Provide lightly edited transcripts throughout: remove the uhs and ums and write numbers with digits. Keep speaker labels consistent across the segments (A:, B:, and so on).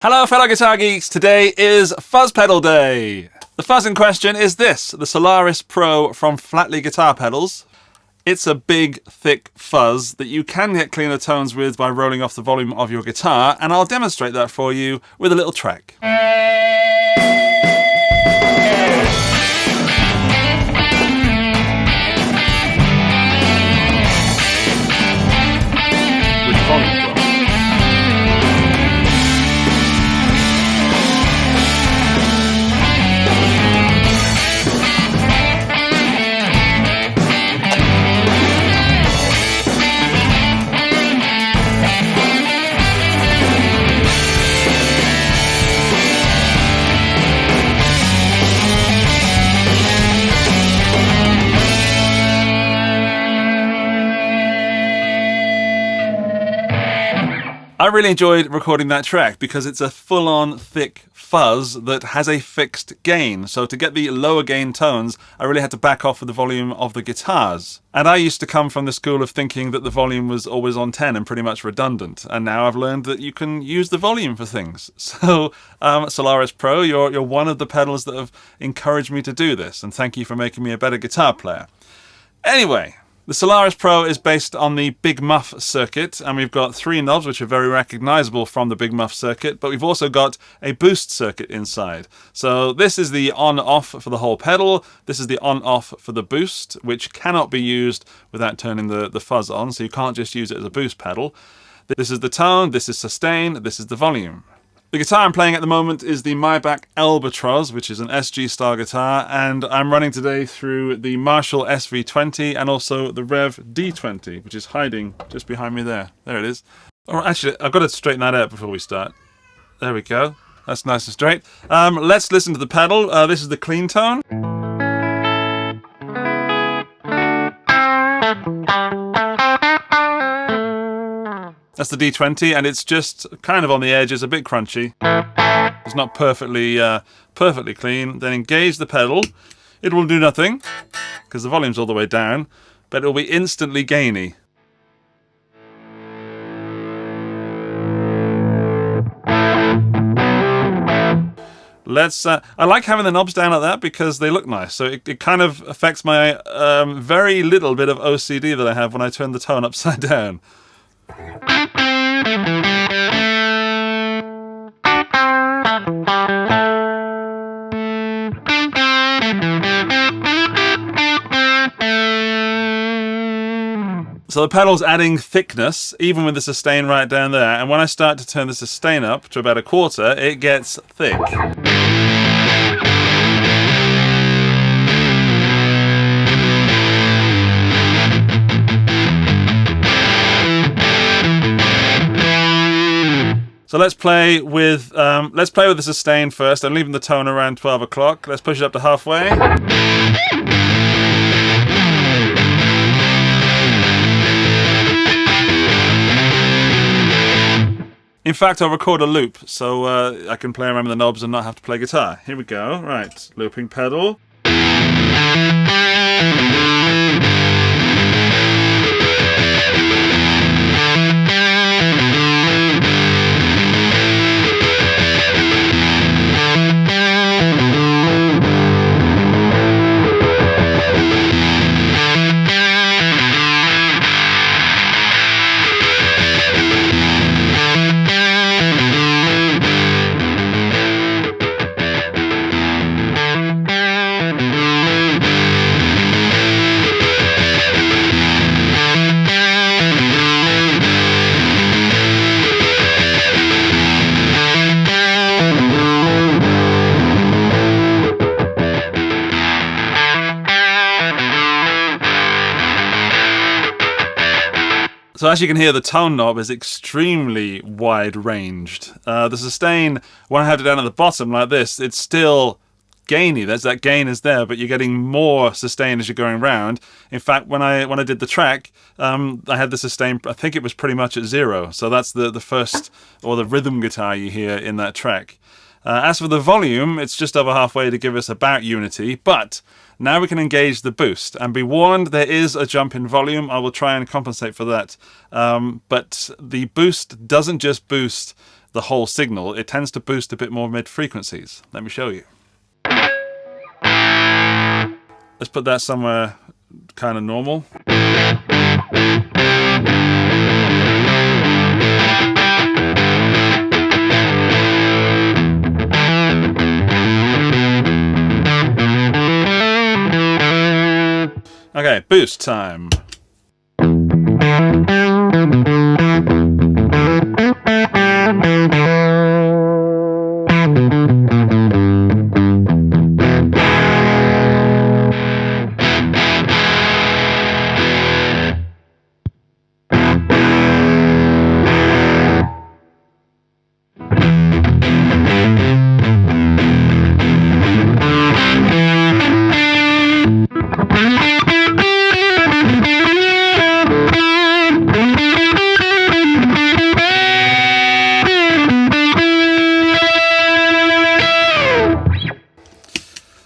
A: Hello fellow guitar geeks, today is Fuzz Pedal Day. The fuzz in question is this, the Solaris Pro from Flattley Guitar Pedals. It's a big, thick fuzz that you can get cleaner tones with by rolling off the volume of your guitar, and I'll demonstrate that for you with a little track. I really enjoyed recording that track because it's a full-on thick fuzz that has a fixed gain. So to get the lower gain tones, I really had to back off with the volume of the guitars. And I used to come from the school of thinking that the volume was always on 10 and pretty much redundant. And now I've learned that you can use the volume for things. So Solaris Pro, you're one of the pedals that have encouraged me to do this. And thank you for making me a better guitar player. Anyway. The Solaris Pro is based on the Big Muff circuit, and we've got 3 knobs which are very recognizable from the Big Muff circuit, but we've also got a boost circuit inside. So this is the on-off for the whole pedal, this is the on-off for the boost, which cannot be used without turning the fuzz on, so you can't just use it as a boost pedal. This is the tone, this is sustain, this is the volume. The guitar I'm playing at the moment is the 𝗦𝗢𝗙𝗢𝗏, which is an SG style guitar, and I'm running today through the Marshall SV20 and also the 𝗬𝗚𝗙𝗘𝗢, which is hiding just behind me there. There it is. Or actually, I've got to straighten that out before we start. There we go. That's nice and straight. Let's listen to the pedal. This is the clean tone. That's the D20, and it's just kind of on the edge. It's a bit crunchy. It's not perfectly clean. Then engage the pedal. It will do nothing, because the volume's all the way down, but it will be instantly gainy. I like having the knobs down like that because they look nice. So it kind of affects my very little bit of OCD that I have when I turn the tone upside down. So the pedal's adding thickness, even with the sustain right down there, and when I start to turn the sustain up to about 1/4, it gets thick. So let's play with the sustain first. I'm leaving the tone around 12 o'clock. Let's push it up to halfway. In fact, I'll record a loop so I can play around with the knobs and not have to play guitar. Here we go. Right, looping pedal. So as you can hear, the tone knob is extremely wide-ranged. The sustain, when I have it down at the bottom like this, it's still gainy. That gain is there, but you're getting more sustain as you're going round. In fact, when I did the track, I had the sustain, I think it was pretty much at 0. So that's the first, or the rhythm guitar you hear in that track. As for the volume, it's just over halfway to give us about unity, but now we can engage the boost, and be warned, there is a jump in volume. I will try and compensate for that. But the boost doesn't just boost the whole signal, it tends to boost a bit more mid-frequencies. Let me show you. Let's put that somewhere kind of normal. Okay, boost time.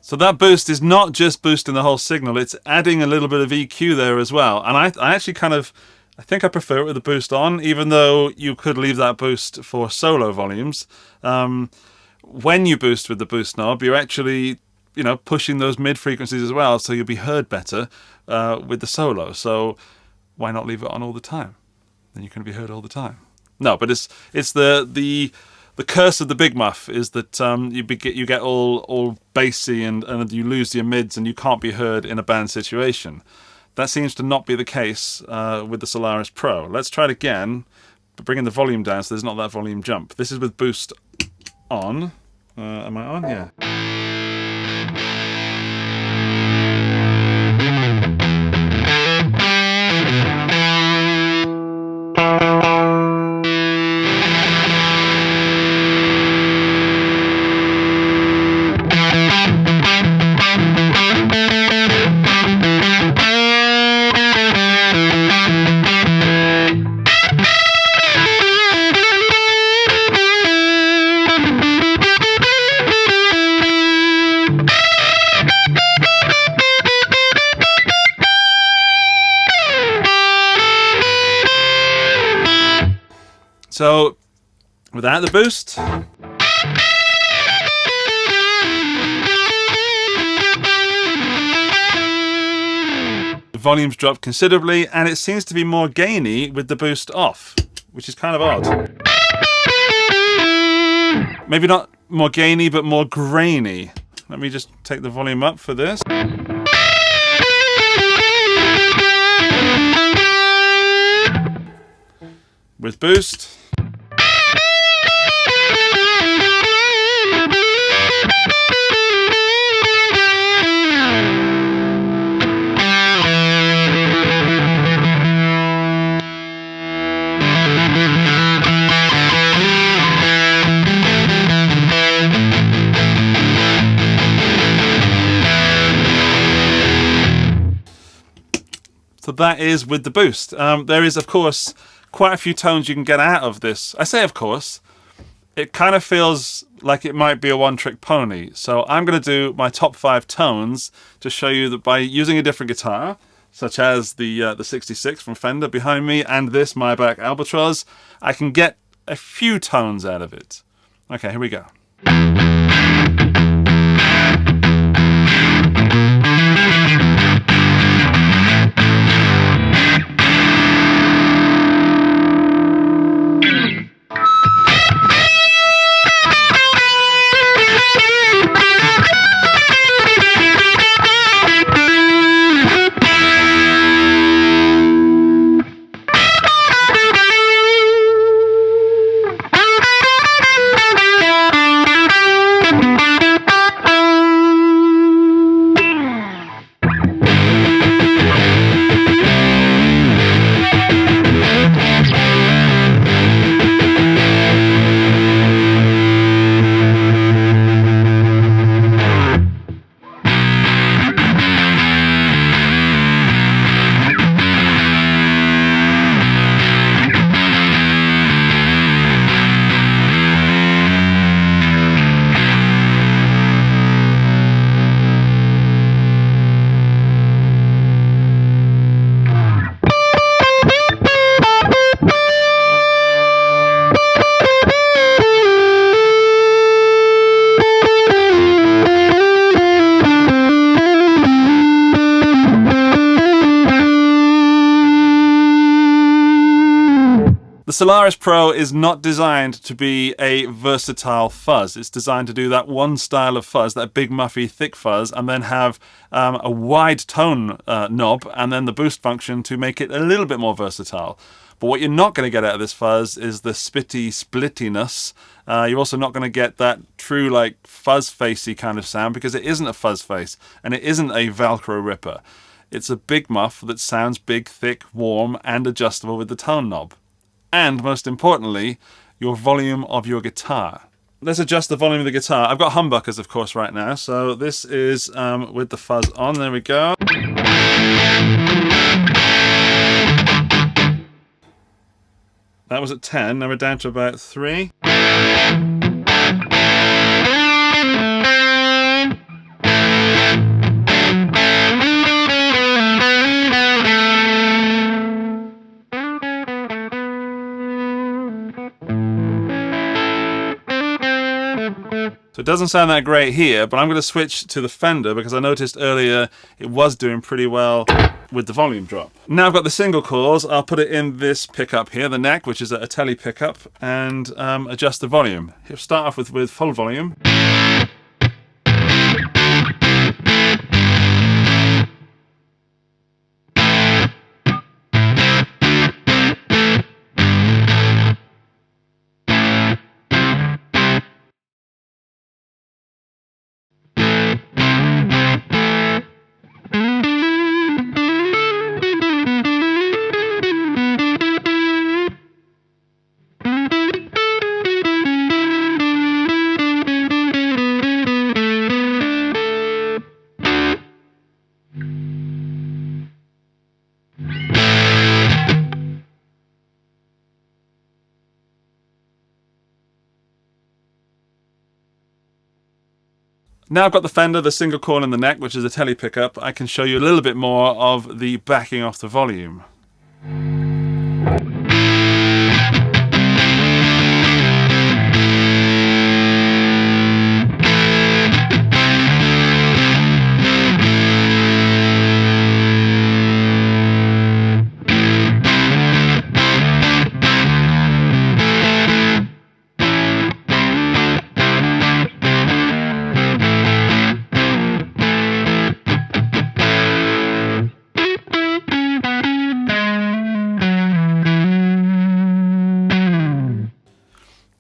A: So that boost is not just boosting the whole signal, it's adding a little bit of EQ there as well. And I actually I think I prefer it with the boost on, even though you could leave that boost for solo volumes. When you boost with the boost knob, you're actually, pushing those mid frequencies as well, so you'll be heard better with the solo. So why not leave it on all the time? Then you can be heard all the time. No, but it's the curse of the Big Muff is that you get all bassy and you lose your mids and you can't be heard in a band situation. That seems to not be the case with the Solaris Pro. Let's try it again, but bringing the volume down so there's not that volume jump. This is with boost on. Am I on? Yeah. So, without the boost, the volume's dropped considerably, and it seems to be more gainy with the boost off, which is kind of odd. Maybe not more gainy, but more grainy. Let me just take the volume up for this. With boost. So that is with the boost. There is, of course, quite a few tones you can get out of this. I say, of course, it kind of feels like it might be a one-trick pony. So I'm going to do my top 5 tones to show you that by using a different guitar, such as the 66 from Fender behind me and this Maybach Albatross, I can get a few tones out of it. Okay, here we go. Solaris Pro is not designed to be a versatile fuzz. It's designed to do that one style of fuzz, that big muffy thick fuzz, and then have a wide tone knob and then the boost function to make it a little bit more versatile. But what you're not going to get out of this fuzz is the spitty splittiness. You're also not going to get that true like fuzz facey kind of sound, because it isn't a fuzz face and it isn't a Velcro ripper. It's a big muff that sounds big, thick, warm and adjustable with the tone knob. And most importantly, your volume of your guitar. Let's adjust the volume of the guitar. I've got humbuckers, of course, right now. So this is with the fuzz on. There we go. That was at 10. Now we're down to about 3. So it doesn't sound that great here, but I'm going to switch to the Fender because I noticed earlier it was doing pretty well with the volume drop. Now I've got the single coils. I'll put it in this pickup here, the neck, which is a telly pickup, and adjust the volume. He'll start off with full volume. Now I've got the Fender, the single coil in the neck, which is a telly pickup. I can show you a little bit more of the backing off the volume.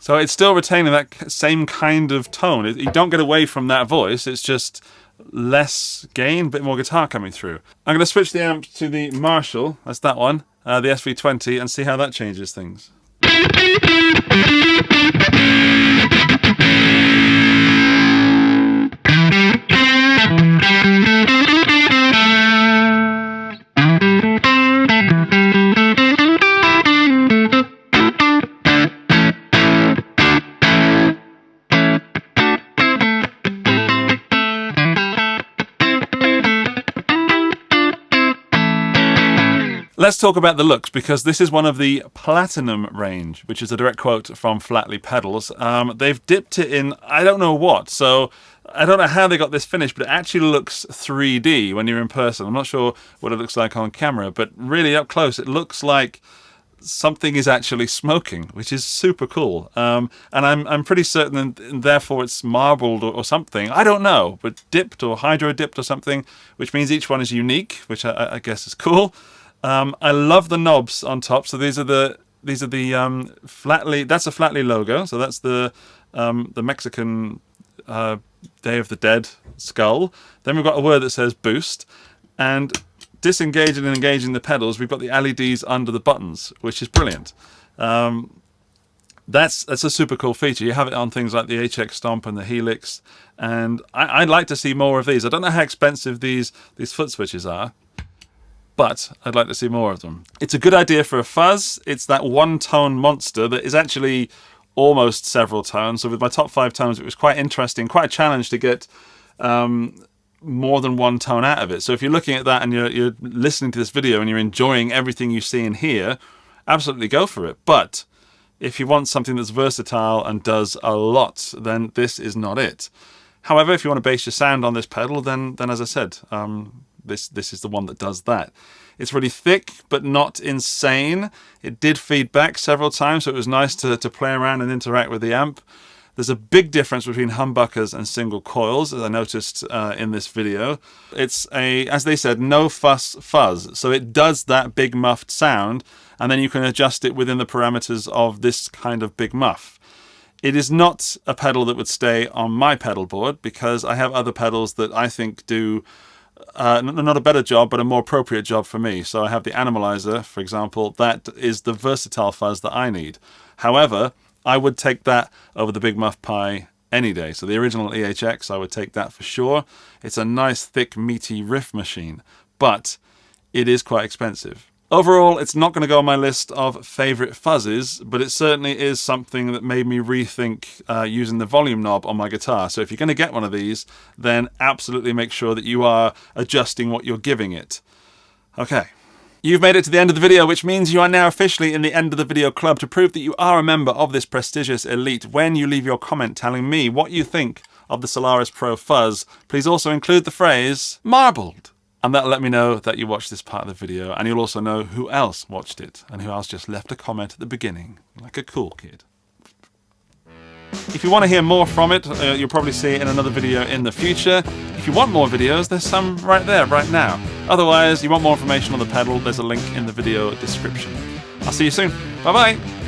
A: So it's still retaining that same kind of tone. You don't get away from that voice, it's just less gain, a bit more guitar coming through. I'm going to switch the amp to the Marshall, that's that one, the SV20, and see how that changes things. Let's talk about the looks, because this is one of the Platinum range, which is a direct quote from Flattley pedals. They've dipped it in I don't know what, so I don't know how they got this finished, but it actually looks 3D when you're in person. I'm not sure what it looks like on camera, but really up close it looks like something is actually smoking, which is super cool. And I'm pretty certain, and therefore it's marbled or something. I don't know, but dipped or hydro dipped or something, which means each one is unique, which I guess is cool. I love the knobs on top. So these are the Flattley. That's a Flattley logo. So that's the Mexican Day of the Dead skull. Then we've got a word that says boost, and disengaging and engaging the pedals. We've got the LEDs under the buttons, which is brilliant. That's a super cool feature. You have it on things like the HX Stomp and the Helix, and I'd like to see more of these. I don't know how expensive these foot switches are, but I'd like to see more of them. It's a good idea for a fuzz. It's that one-tone monster that is actually almost several tones. So with my top 5 tones, it was quite interesting, quite a challenge to get more than one tone out of it. So if you're looking at that and you're listening to this video and you're enjoying everything you see and hear, absolutely go for it. But if you want something that's versatile and does a lot, then this is not it. However, if you want to base your sound on this pedal, then as I said, this is the one that does that. It's really thick, but not insane. It did feed back several times, so it was nice to play around and interact with the amp. There's a big difference between humbuckers and single coils, as I noticed in this video. It's a, as they said, no fuss fuzz. So it does that big muffed sound, and then you can adjust it within the parameters of this kind of big muff. It is not a pedal that would stay on my pedal board, because I have other pedals that I think do not a better job, but a more appropriate job for me. So I have the Animalizer, for example. That is the versatile fuzz that I need. However, I would take that over the Big Muff Pi any day. So the original EHX, I would take that for sure. It's a nice, thick, meaty riff machine, but it is quite expensive. Overall, it's not going to go on my list of favourite fuzzes, but it certainly is something that made me rethink using the volume knob on my guitar. So if you're going to get one of these, then absolutely make sure that you are adjusting what you're giving it. Okay. You've made it to the end of the video, which means you are now officially in the End of the Video Club. To prove that you are a member of this prestigious elite, when you leave your comment telling me what you think of the Solaris Pro Fuzz, please also include the phrase, marbled. And that'll let me know that you watched this part of the video, and you'll also know who else watched it, and who else just left a comment at the beginning, like a cool kid. If you want to hear more from it, you'll probably see it in another video in the future. If you want more videos, there's some right there, right now. Otherwise, you want more information on the pedal, there's a link in the video description. I'll see you soon. Bye-bye!